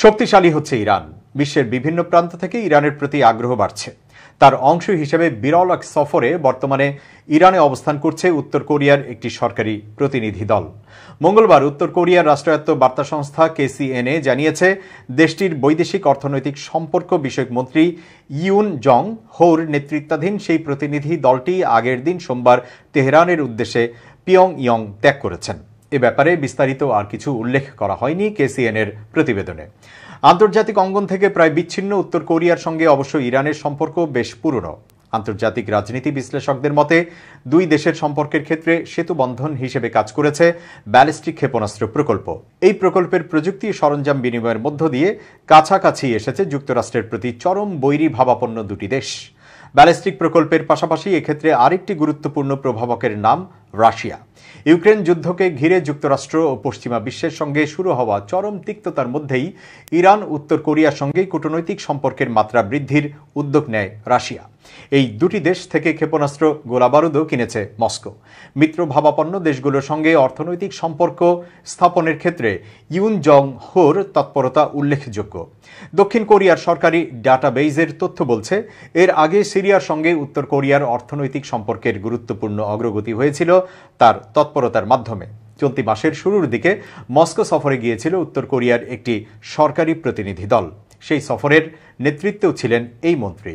শক্তিশালী হচ্ছে ইরান। বিশ্বের বিভিন্ন প্রান্ত থেকে ইরানের প্রতি আগ্রহ বাড়ছে। তার অংশ হিসেবে বিরল এক সফরে বর্তমানে ইরানে অবস্থান করছে উত্তর কোরিয়ার একটি সরকারি প্রতিনিধি দল। মঙ্গলবার উত্তর কোরিয়ার রাষ্ট্রায়ত্ত বার্তা সংস্থা KCNA জানিয়েছে, দেশটির বৈদেশিক অর্থনৈতিক সম্পর্ক বিষয়ক মন্ত্রী ইউন জং হোর নেতৃত্বাধীন সেই প্রতিনিধি দলটি আগের দিন সোমবার তেহরানের উদ্দেশ্যে পিয়ংইয়ং ত্যাগ করেছেন। এ ব্যাপারে বিস্তারিত আর কিছু উল্লেখ করা হয়নি KCNA-র প্রতিবেদনে। আন্তর্জাতিক অঙ্গন থেকে প্রায় বিচ্ছিন্ন উত্তর কোরিয়ার সঙ্গে অবশ্য ইরানের সম্পর্ক বেশ পুরনো। আন্তর্জাতিক রাজনীতি বিশ্লেষকদের মতে দুই দেশের সম্পর্কের ক্ষেত্রে সেতুবন্ধন হিসেবে কাজ করেছে ব্যালিস্টিক ক্ষেপণাস্ত্র প্রকল্প। এই প্রকল্পের প্রযুক্তি সরঞ্জাম বিনিময়ের মধ্য দিয়ে কাছাকাছি এসেছে যুক্তরাষ্ট্রের প্রতি চরম বৈরী ভাবাপন্ন দুটি দেশ। ব্যালিস্টিক প্রকল্পের পাশাপাশি এক্ষেত্রে আরেকটি গুরুত্বপূর্ণ প্রভাবকের নাম রাশিয়া। ইউক্রেন যুদ্ধকে ঘিরে যুক্তরাষ্ট্র ও পশ্চিমা বিশ্বের সঙ্গে শুরু হওয়া চরম তিক্ততার মধ্যেই ইরান উত্তর কোরিয়ার সঙ্গে কূটনৈতিক সম্পর্কের মাত্রা বৃদ্ধির উদ্যোগ নেয় রাশিয়া। এই দুটি দেশ থেকে ক্ষেপণাস্ত্র, গোলাবারুদও কিনেছে মস্কো। মিত্রভাবাপন্ন দেশগুলোর সঙ্গে অর্থনৈতিক সম্পর্ক স্থাপনের ক্ষেত্রে ইউন জং হোর তৎপরতা উল্লেখযোগ্য। দক্ষিণ কোরিয়ার সরকারি ডাটাবেইজের তথ্য বলছে, এর আগে সিরিয়ার সঙ্গে উত্তর কোরিয়ার অর্থনৈতিক সম্পর্কের গুরুত্বপূর্ণ অগ্রগতি হয়েছিল তার তৎপরতার মাধ্যমে। চলতি মাসের শুরুর দিকে মস্কো সফরে গিয়েছিল উত্তর কোরিয়ার একটি সরকারি প্রতিনিধি দল। সেই সফরের নেতৃত্বেও ছিলেন এই মন্ত্রী।